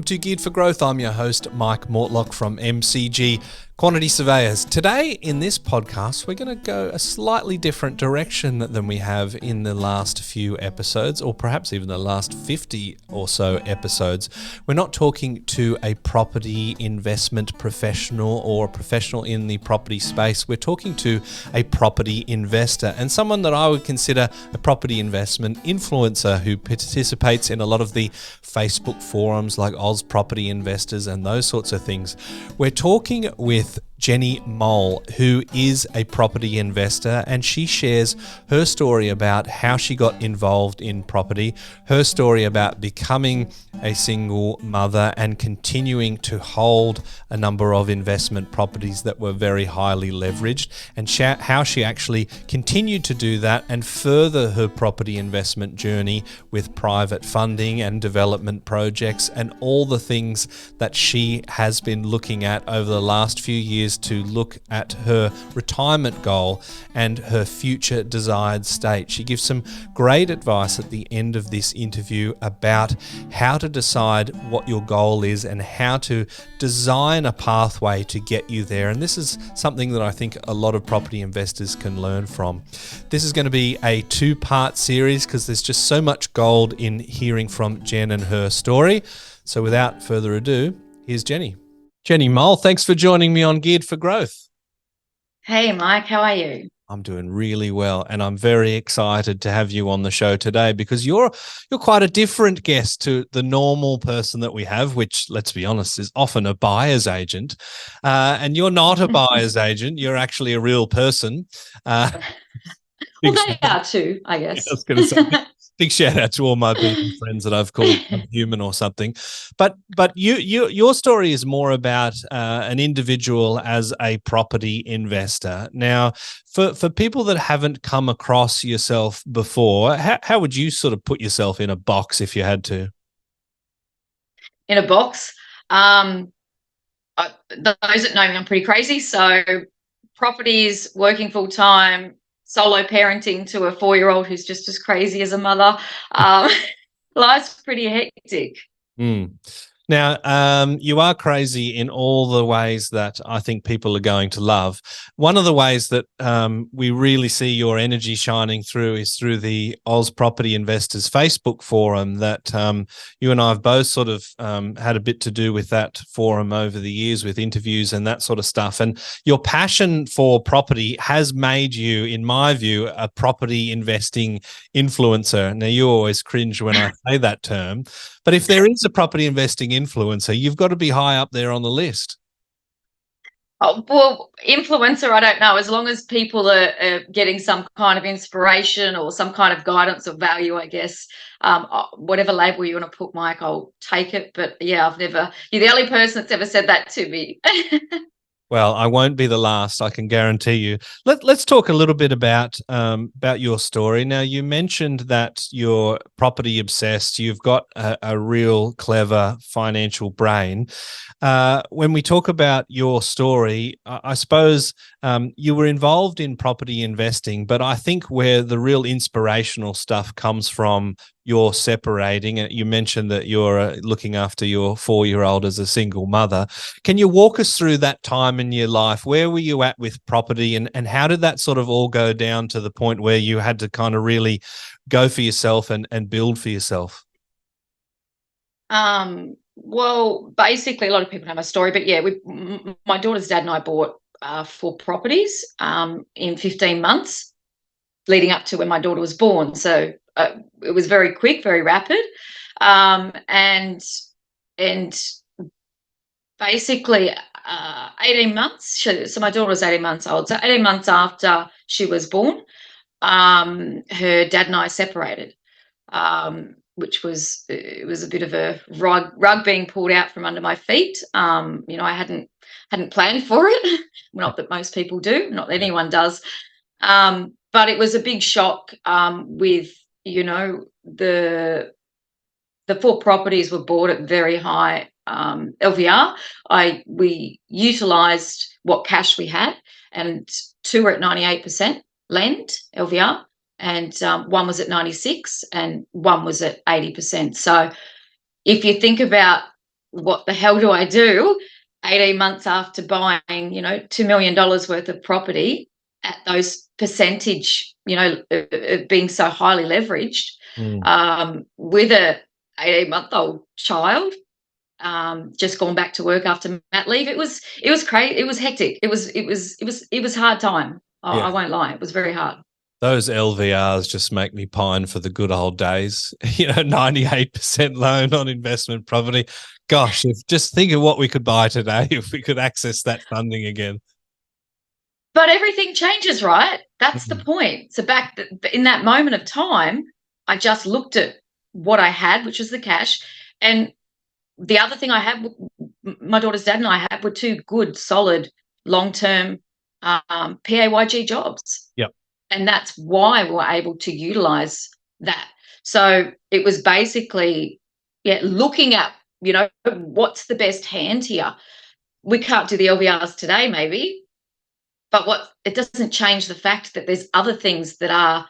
Welcome to Geared for Growth. I'm your host, Mike Mortlock from MCG Quantity Surveyors. Today in this podcast, we're going to go a slightly different direction than we have in the last few episodes, or perhaps even the last 50 or so episodes. We're not talking to a property investment professional or a professional in the property space. We're talking to a property investor and someone that I would consider a property investment influencer who participates in a lot of the Facebook forums like Oz Property Investors and those sorts of things. We're talking with Jenny Mole, who is a property investor, and she shares her story about how she got involved in property, her story about becoming a single mother and continuing to hold a number of investment properties that were very highly leveraged, and how she actually continued to do that and further her property investment journey with private funding and development projects and all the things that she has been looking at over the last few years to look at her retirement goal and her future desired state. She gives some great advice at the end of this interview about how to decide what your goal is and how to design a pathway to get you there. And this is something that I think a lot of property investors can learn from. This is going to be a two-part series because there's just so much gold in hearing from Jen and her story. So without further ado, here's Jenny. Jenny Mole, thanks for joining me on Geared for Growth. Hey, Mike, how are you? I'm doing really well, and I'm very excited to have you on the show today because you're quite a different guest to the normal person that we have, which, let's be honest, is often a buyer's agent. And you're not a buyer's agent. You're actually a real person. Well, they are too, I guess. I was going to say, big shout out to all my vegan friends that I've called human or something. But your story is more about an individual as a property investor. Now, for people that haven't come across yourself before, how would you sort of put yourself in a box if you had to? In a box? Those that know me, I'm pretty crazy. So properties, working full time, solo parenting to a 4-year-old who's just as crazy as a mother. Life's pretty hectic. Now, you are crazy in all the ways that I think people are going to love. One of the ways that we really see your energy shining through is through the Oz Property Investors Facebook forum that you and I have both sort of had a bit to do with that forum over the years with interviews and that sort of stuff. And your passion for property has made you, in my view, a property investing influencer. Now, you always cringe when I say that term. But if there is a property investing influencer, you've got to be high up there on the list. Oh, well, influencer, I don't know. As long as people are getting some kind of inspiration or some kind of guidance or value, I guess, whatever label you want to put, Mike, I'll take it. But yeah, you're the only person that's ever said that to me. Well, I won't be the last, I can guarantee you. Let's talk a little bit about your story. Now, you mentioned that you're property obsessed. You've got a real clever financial brain. When we talk about your story, I suppose you were involved in property investing, but I think where the real inspirational stuff comes from, you're separating. You mentioned that you're looking after your 4-year-old as a single mother. Can you walk us through that time in your life? Where were you at with property and how did that sort of all go down to the point where you had to kind of really go for yourself and build for yourself? Well, basically, a lot of people know my story, but yeah, my daughter's dad and I bought 4 properties in 15 months leading up to when my daughter was born. So it was very quick, very rapid, and basically 18 months. So my daughter was 18 months old. So 18 months after she was born, her dad and I separated. Which was a bit of a rug being pulled out from under my feet. I hadn't planned for it. Not that most people do, not that anyone does. But it was a big shock with, the 4 properties were bought at very high LVR. We utilised what cash we had, and 2 were at 98% lend LVR. And 1 was at 96 and 1 was at 80%. So if you think about what the hell do I do 18 months after buying, $2 million worth of property at those percentage, being so highly leveraged, Mm. with a 18-month-old child, just gone back to work after mat leave. It was crazy. It was hectic. It was hard time. I Yeah. won't lie. It was very hard. Those LVRs just make me pine for the good old days. 98% loan on investment property. Gosh, just think of what we could buy today if we could access that funding again. But everything changes, right? That's the Mm. point. So in that moment of time, I just looked at what I had, which was the cash, and the other thing I had, my daughter's dad and I had, were two good, solid, long-term PAYG jobs, Yep. and that's why we were able to utilize that. So it was basically, yeah, looking at, what's the best hand here. We can't do the LVRs today, maybe, but it doesn't change the fact that there's other things that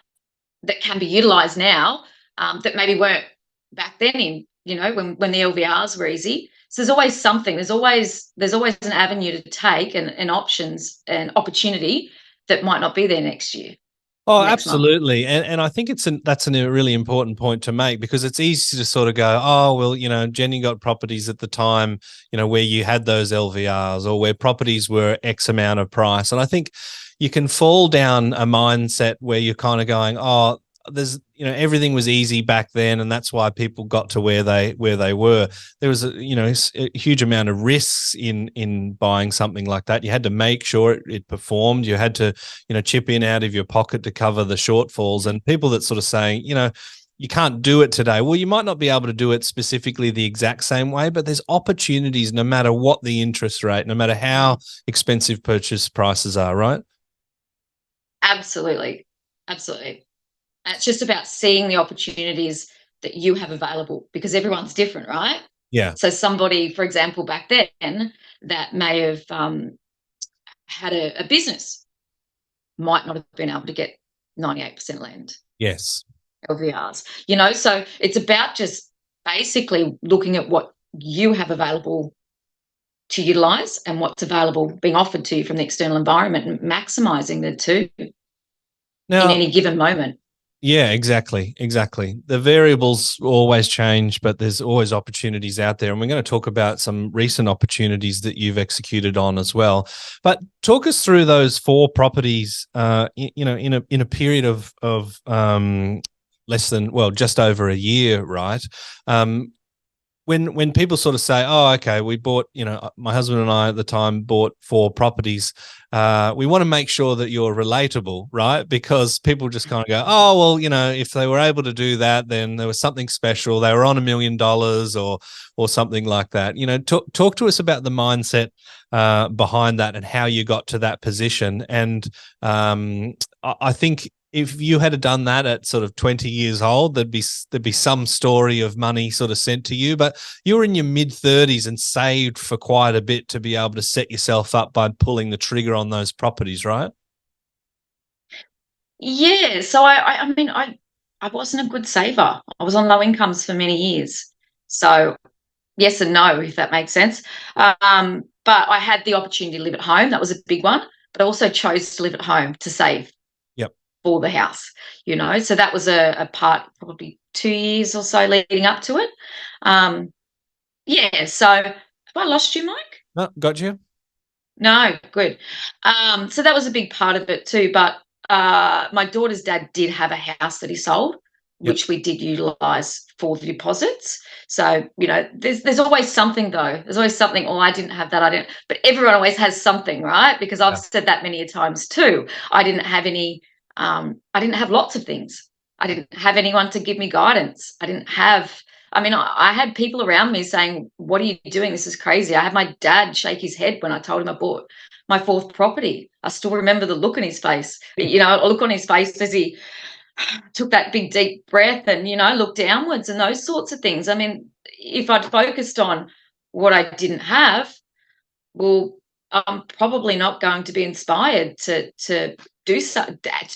can be utilized now, that maybe weren't back then, when the LVRs were easy. So there's always something. There's always an avenue to take, and options and opportunity that might not be there next year. Oh, Next month. absolutely. And I think that's a really important point to make, because it's easy to sort of go, oh, well, Jenny got properties at the time, where you had those LVRs, or where properties were X amount of price. And I think you can fall down a mindset where you're kind of going, oh, there's, everything was easy back then, and that's why people got to where they were. There was a huge amount of risks in buying something like that. You had to make sure it performed. You had to chip in out of your pocket to cover the shortfalls. And people that sort of saying, you can't do it today. Well, you might not be able to do it specifically the exact same way, but there's opportunities no matter what the interest rate, no matter how expensive purchase prices are, right? Absolutely. Absolutely. And it's just about seeing the opportunities that you have available, because everyone's different, right? Yeah. So somebody, for example, back then, that may have had a business, might not have been able to get 98% land Yes. LVRs. So it's about just basically looking at what you have available to utilize, and what's available being offered to you from the external environment, and maximizing the two in Now, any given moment. yeah, exactly. Exactly. The variables always change, but there's always opportunities out there. And we're going to talk about some recent opportunities that you've executed on as well. But talk us through those four properties, in a period of less than, well, just over a year, right? When people sort of say, oh, okay, we bought, my husband and I at the time bought four properties, we want to make sure that you're relatable, right? Because people just kind of go, oh, well, if they were able to do that, then there was something special. They were on $1 million, or something like that. Talk to us about the mindset behind that, and how you got to that position. And I think if you had done that at sort of 20 years old, there'd be some story of money sort of sent to you. But you were in your mid-30s and saved for quite a bit to be able to set yourself up by pulling the trigger on those properties, right? Yeah. So I wasn't a good saver. I was on low incomes for many years. So yes and no, if that makes sense. But I had the opportunity to live at home. That was a big one. But I also chose to live at home to save Yep. for the house, So that was a part, probably 2 years or so leading up to it. Yeah. So have I lost you, Mike? No, got you. No, good. So that was a big part of it too. But my daughter's dad did have a house that he sold, Yep. which we did utilize for the deposits. So, there's always something though. There's always something. Oh, I didn't have that. I didn't. But everyone always has something, right? Because I've Yeah. said that many a times too. I didn't have any. I didn't have lots of things. I didn't have anyone to give me guidance. I didn't have. I mean, I had people around me saying, "What are you doing? This is crazy." I had my dad shake his head when I told him I bought my fourth property. I still remember the look on his face. A look on his face as he took that big deep breath and looked downwards, and those sorts of things. I mean, if I'd focused on what I didn't have, well, I'm probably not going to be inspired to do so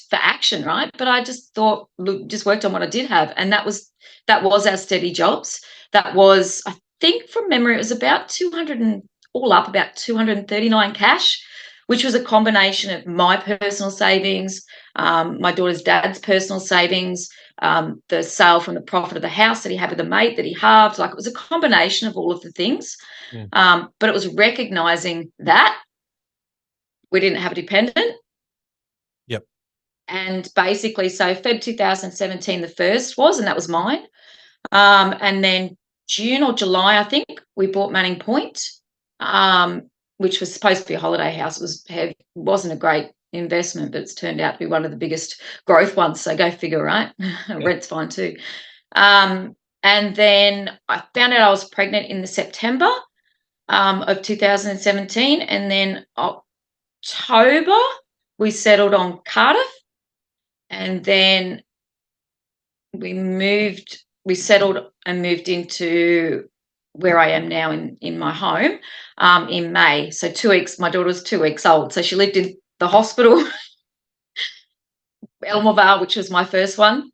for action, right? But I just thought, look, just worked on what I did have, and that was our steady jobs. That was think from memory it was about 200 and all up about 239 cash, which was a combination of my personal savings, my daughter's dad's personal savings, the sale from the profit of the house that he had with a mate that he halved. Like, it was a combination of all of the things. Mm. But it was recognizing that we didn't have a dependent. Yep. And basically, so Feb 2017, the first was, and that was mine. And then June or July, I think, we bought Manning Point, which was supposed to be a holiday house. It wasn't a great investment, but it's turned out to be one of the biggest growth ones. So go figure, right? Rent's fine too. And then I found out I was pregnant in the September of 2017, and then October we settled on Cardiff, and then we settled and moved into where I am now in my home in May. So 2 weeks, my daughter was 2 weeks old. So she lived in the hospital, Elmavale, which was my first one,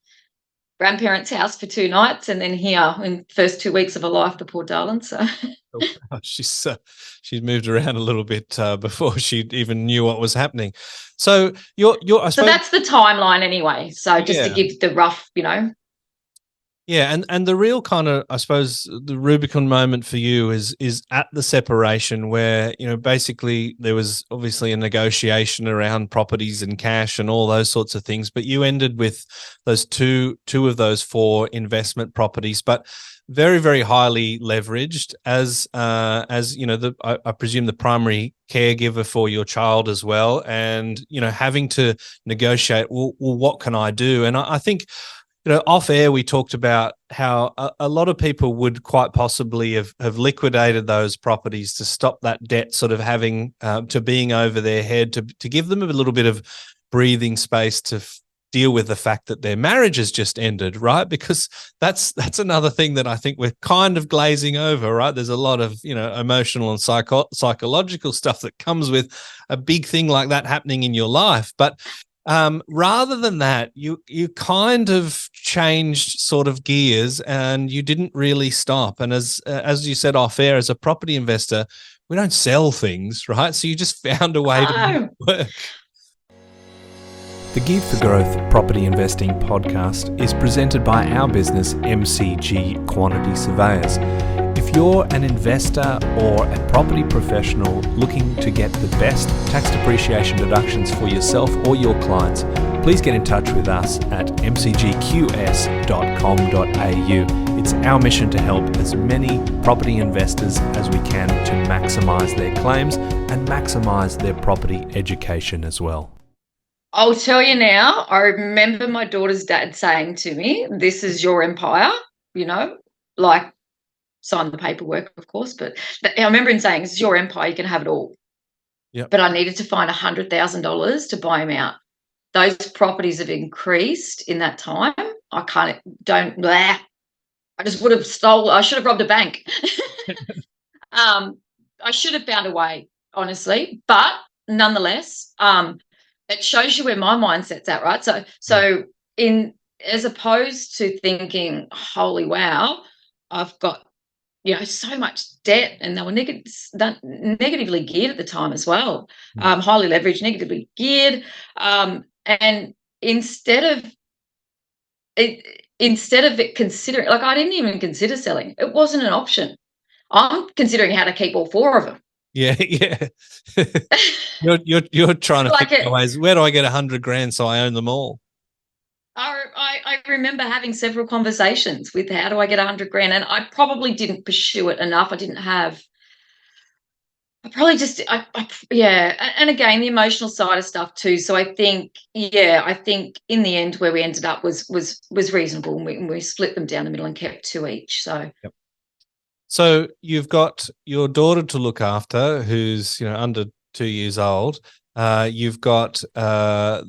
grandparents' house for 2 nights, and then here in the first 2 weeks of her life, the poor darling. So Oh, she's moved around a little bit before she even knew what was happening. So I suppose, so that's the timeline anyway. So just to yeah. give the rough, Yeah, and the real kind of, I suppose, the Rubicon moment for you is at the separation where, basically there was obviously a negotiation around properties and cash and all those sorts of things, but you ended with those two of those 4 investment properties, but very, very highly leveraged as I presume the primary caregiver for your child as well, and having to negotiate. Well, what can I do? And I think, off air, we talked about how a lot of people would quite possibly have liquidated those properties to stop that debt sort of having to being over their head, to give them a little bit of breathing space to deal with the fact that their marriage has just ended, right? Because that's another thing that I think we're kind of glazing over, right? There's a lot of, emotional and psychological stuff that comes with a big thing like that happening in your life. But rather than that, you kind of changed sort of gears, and you didn't really stop. And as you said off air, as a property investor, we don't sell things, right? So you just found a way to make it work. The Geared for Growth Property Investing podcast is presented by our business, MCG Quantity Surveyors. If you're an investor or a property professional looking to get the best tax depreciation deductions for yourself or your clients, please get in touch with us at mcgqs.com.au. It's our mission to help as many property investors as we can to maximise their claims and maximise their property education as well. I'll tell you now, I remember my daughter's dad saying to me, "This is your empire," like, sign the paperwork, of course, but I remember him saying, "This is your empire, you can have it all." Yep. But I needed to find $100,000 to buy him out. Those properties have increased in that time. I just would have I should have robbed a bank. I should have found a way, honestly, but nonetheless, it shows you where my mindset's at, right? So as opposed to thinking, "Holy wow, I've got so much debt," and they were negatively geared at the time as well, highly leveraged, negatively geared, and instead of it considering, like, I didn't even consider selling. It wasn't an option. I'm considering how to keep all 4 of them. Yeah. You're trying to Like, think ways. Where do I get $100,000 so I own them all? I remember having several conversations with, how do I get $100,000, and I probably didn't pursue it enough. I probably just, and again, the emotional side of stuff too. So I think in the end where we ended up was reasonable, and we split them down the middle and kept 2 each. So. Yep. So you've got your daughter to look after, who's under 2 years old. You've got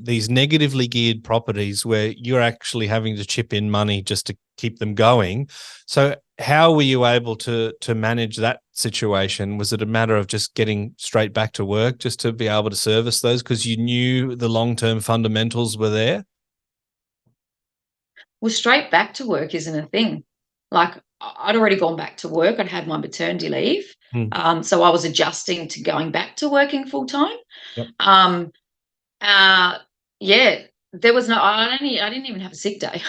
these negatively geared properties where you're actually having to chip in money just to keep them going. So how were you able to manage that situation? Was it a matter of just getting straight back to work just to be able to service those because you knew the long-term fundamentals were there? Well, straight back to work isn't a thing. Like, I'd already gone back to work. I'd had my maternity leave. Mm. So I was adjusting to going back to working full time. Yep. Um, uh, yeah, there was no, I didn't even have a sick day.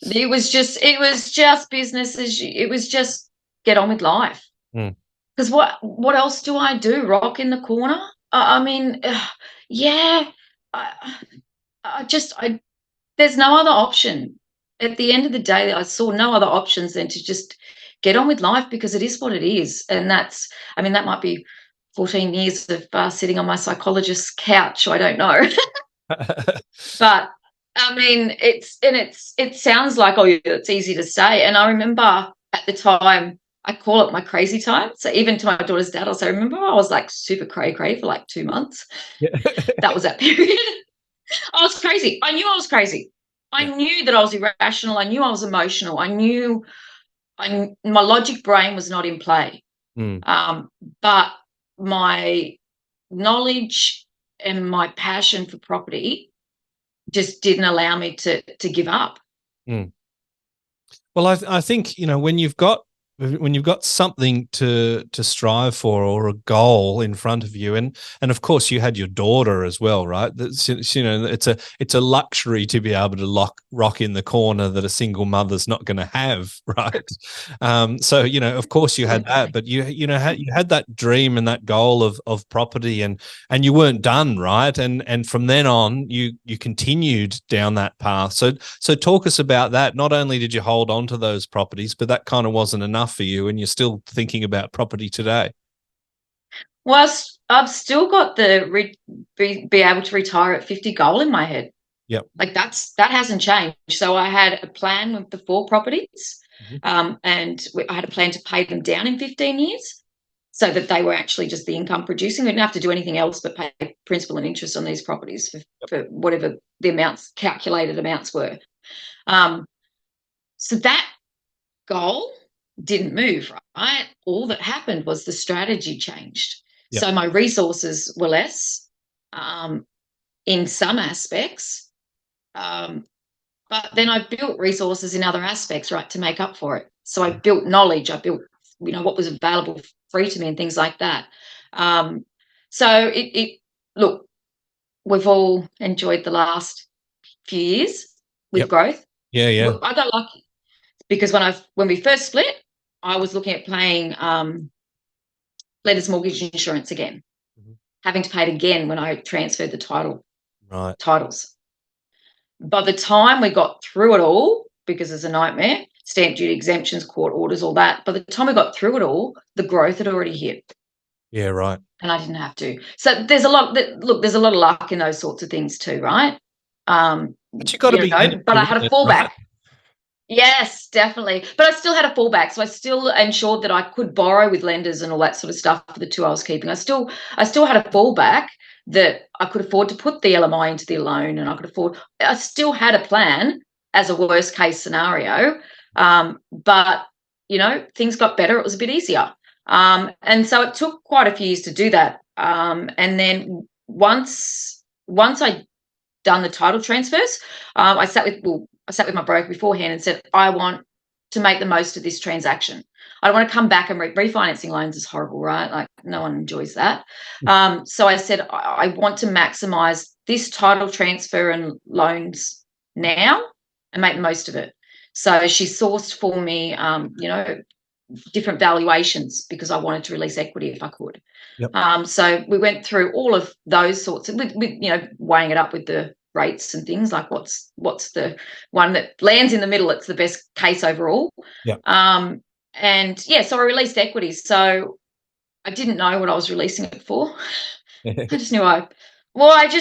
It was just business it was just get on with life. Mm. Because what else do I do? Rock in the corner? I mean, yeah, I, I there's no other option. At the end of the day, I saw no other options than to just get on with life because it is what it is. And I mean, that might be 14 years of sitting on my psychologist's couch. I don't know. But I mean, it sounds like, oh, yeah, it's easy to say. And I remember at the time, I call it my crazy time. So even to my daughter's dad, I remember I was like super cray for like 2 months. Yeah. That was that period. I was crazy. I knew I was crazy. I Yeah. knew that I was irrational. I knew I was emotional. My logic brain was not in play. Mm. But my knowledge and my passion for property just didn't allow me to give up. Mm. Well, I think, when you've got something to strive for or a goal in front of you, and of course you had your daughter as well, right? It's a luxury to be able to rock in the corner that a single mother's not going to have, right? So of course you had that, but you had that dream and that goal of property, and you weren't done, right? And from then on you continued down that path. So talk us about that. Not only did you hold on to those properties, but that kind of wasn't enough for you, and you're still thinking about property today. Well, I've still got be able to retire at 50 goal in my head. Yep. Like that hasn't changed. So I had a plan with the 4 properties, Mhm. and I had a plan to pay them down in 15 years, so that they were actually just the income producing. We didn't have to do anything else but pay principal and interest on these properties for whatever the calculated amounts were. Um, so that goal didn't move, right? All that happened was the strategy changed. Yep. So my resources were less, um, in some aspects, but then I built resources in other aspects, right, to make up for it. So I built knowledge. I built, what was available free to me and things like that. Um, so look, we've all enjoyed the last few years with Yep. growth. Yeah. Yeah. I got lucky because when we first split, I was looking at paying lenders mortgage insurance again, Mhm. having to pay it again when I transferred the Right. titles. By the time we got through it all, because it's a nightmare, stamp duty exemptions, court orders, all that. By the time we got through it all, the growth had already hit, Yeah. Right. and I didn't have to. So there's a lot. Look, there's a lot of luck in those sorts of things too, right? But you got to be in it But to I win had a it, right? fallback. Yes, definitely. But I still had a fallback, so I still ensured that I could borrow with lenders and all that sort of stuff for the 2 I was keeping. I still had a fallback that I could afford to put the LMI into the loan, and I still had a plan as a worst case scenario. But things got better. It was a bit easier. And so it took quite a few years to do that. And then once I done the title transfers, I sat with my broker beforehand and said, I want to make the most of this transaction. I don't want to come back and refinancing loans is horrible, right? Like no one enjoys that. So I said, I want to maximize this title transfer and loans now and make the most of it. So she sourced for me, different valuations because I wanted to release equity if I could. Yep. So we went through all of those sorts of, with weighing it up with the rates and things like what's the one that lands in the middle. It's the best case overall. Yeah. And yeah, so I released equity. So I didn't know what I was releasing it for. I just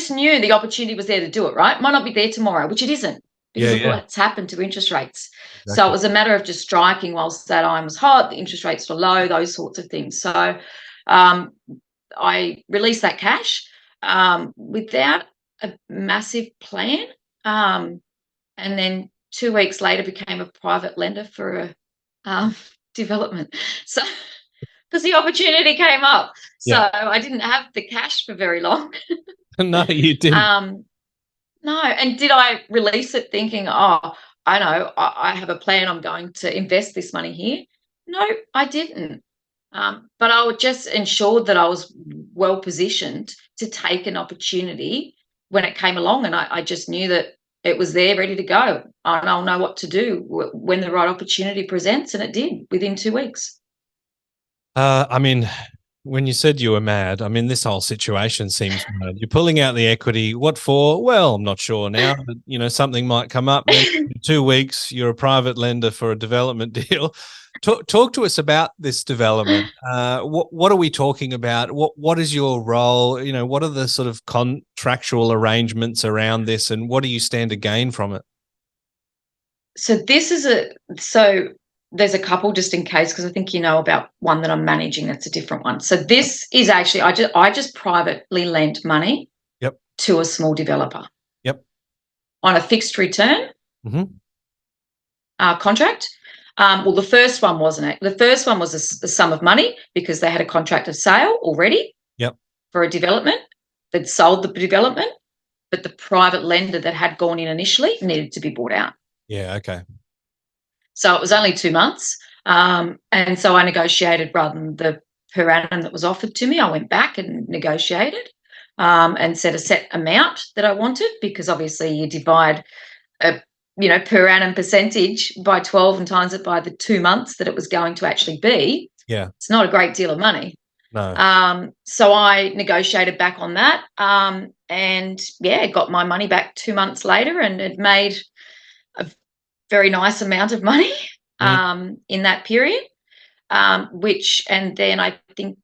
knew the opportunity was there to do it, right? Might not be there tomorrow, which it isn't because Yeah. of Yeah. what's happened to interest rates. So it Exactly. was a matter of just striking whilst that iron was hot, the interest rates were low, those sorts of things. So I released that cash without a massive plan. And then 2 weeks later became a private lender for a development. So because the opportunity came up. So Yeah. I didn't have the cash for very long. No, you didn't. No, and did I release it thinking, oh, I know I have a plan. I'm going to invest this money here. No, I didn't. But I would just ensure that I was well positioned to take an opportunity when it came along, and I just knew that it was there, ready to go, and I'll know what to do when the right opportunity presents, and it did within 2 weeks. I mean, when you said you were mad, I mean, this whole situation seems mad. You're pulling out the equity. What for? Well, I'm not sure now, but something might come up. Then in 2 weeks, you're a private lender for a development deal. Talk to us about this development. What are we talking about? What is your role? What are the sort of contractual arrangements around this, and what do you stand to gain from it? So this is so there's a couple, just in case, because I think you know about one that I'm managing that's a different one. So this is actually I just privately lent money Yep. to a small developer. Yep. On a fixed return contract. Well, the first one wasn't it. The first one was a sum of money because they had a contract of sale already. Yep. For a development. They'd sold the development, but the private lender that had gone in initially needed to be bought out. Yeah. Okay. So it was only 2 months. And so I negotiated rather than the per annum that was offered to me. I went back and negotiated and set a set amount that I wanted, because obviously you divide a per annum percentage by 12 and times it by the 2 months that it was going to actually be. Yeah. It's not a great deal of money. No. So I negotiated back on that, and got my money back 2 months later, and it made a very nice amount of money in that period. And then I think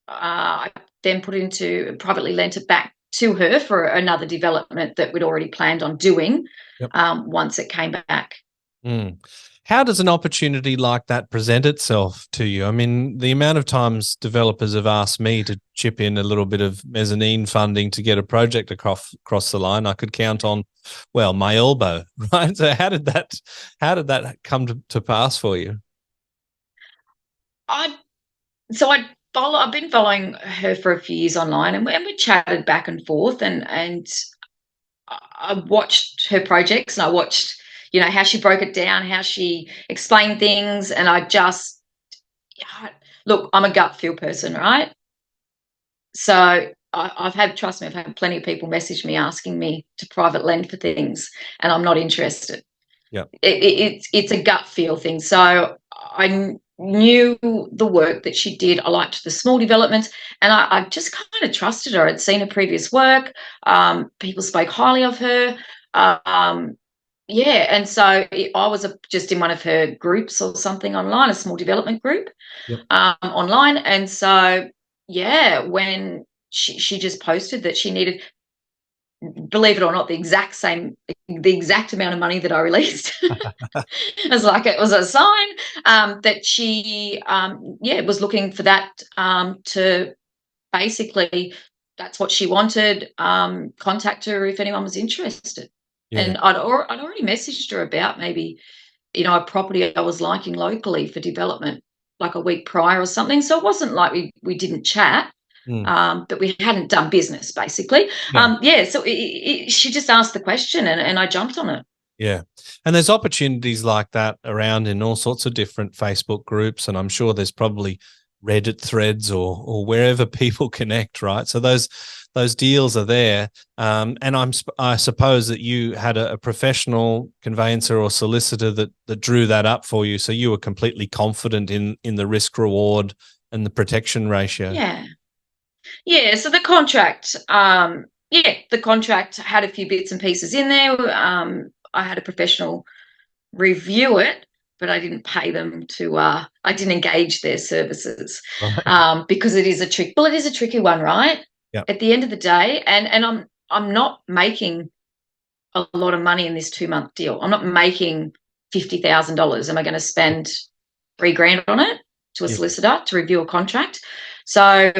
I then put it into privately lent it back to her for another development that we'd already planned on doing. Yep. Once it came back. How does an opportunity like that present itself to you? I mean, the amount of times developers have asked me to chip in a little bit of mezzanine funding to get a project across the line, I could count on, well, my elbow, right? So how did that come to pass for you? I've been following her for a few years online, and we chatted back and forth, and I watched her projects, and I watched how she broke it down, how she explained things, and I just look, I'm a gut feel person, right? So trust me, I've had plenty of people message me asking me to private lend for things, and I'm not interested. Yeah. It's a gut feel thing. So I knew the work that she did. I liked the small developments, and I just kind of trusted her. I'd seen her previous work. People spoke highly of her. And so I was just in one of her groups or something online, a small development group. Yep. Online. And so, when she just posted that she needed, believe it or not, the exact amount of money that I released. It was a sign that she was looking for that to basically, that's what she wanted. Contact her if anyone was interested. Yeah. And I'd already messaged her about maybe a property I was liking locally for development like a week prior or something. So it wasn't like we didn't chat. But we hadn't done business, basically. Yeah. So she just asked the question, and I jumped on it. Yeah. And there's opportunities like that around in all sorts of different Facebook groups, and I'm sure there's probably Reddit threads or wherever people connect, right? So those deals are there. And I suppose that you had a professional conveyancer or solicitor that drew that up for you, so you were completely confident in the risk reward and the protection ratio. Yeah. Yeah, so the contract, the contract had a few bits and pieces in there. I had a professional review it, but I didn't pay them I didn't engage their services. Right. Because it is a tricky one, right? Yep. At the end of the day, and I'm not making a lot of money in this 2-month deal. I'm not making $50,000. Am I going to spend $3,000 on it to a solicitor to review a contract? So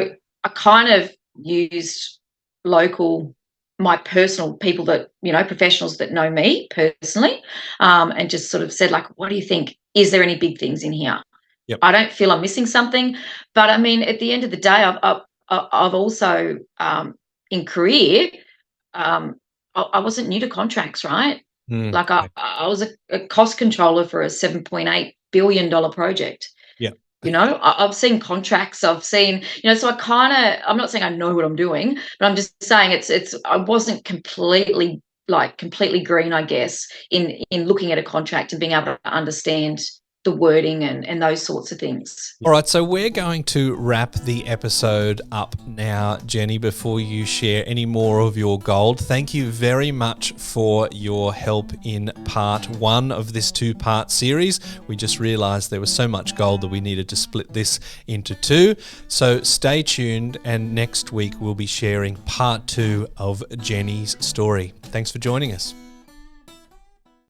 I kind of used my personal people that, professionals that know me personally, and just sort of said, like, what do you think? Is there any big things in here? Yep. I don't feel I'm missing something. But I mean, at the end of the day, I've also, in career, I wasn't new to contracts, right? Like I was a cost controller for a $7.8 billion project. Yeah. I've seen contracts, I've seen, so I'm not saying I know what I'm doing, but I'm just saying I wasn't completely green, I guess, in looking at a contract and being able to understand the wording and those sorts of things. All right, so we're going to wrap the episode up now, Jenny, before you share any more of your gold. Thank you very much for your help in part 1 of this 2-part series. We just realised there was so much gold that we needed to split this into 2. So stay tuned, and next week we'll be sharing part 2 of Jenny's story. Thanks for joining us.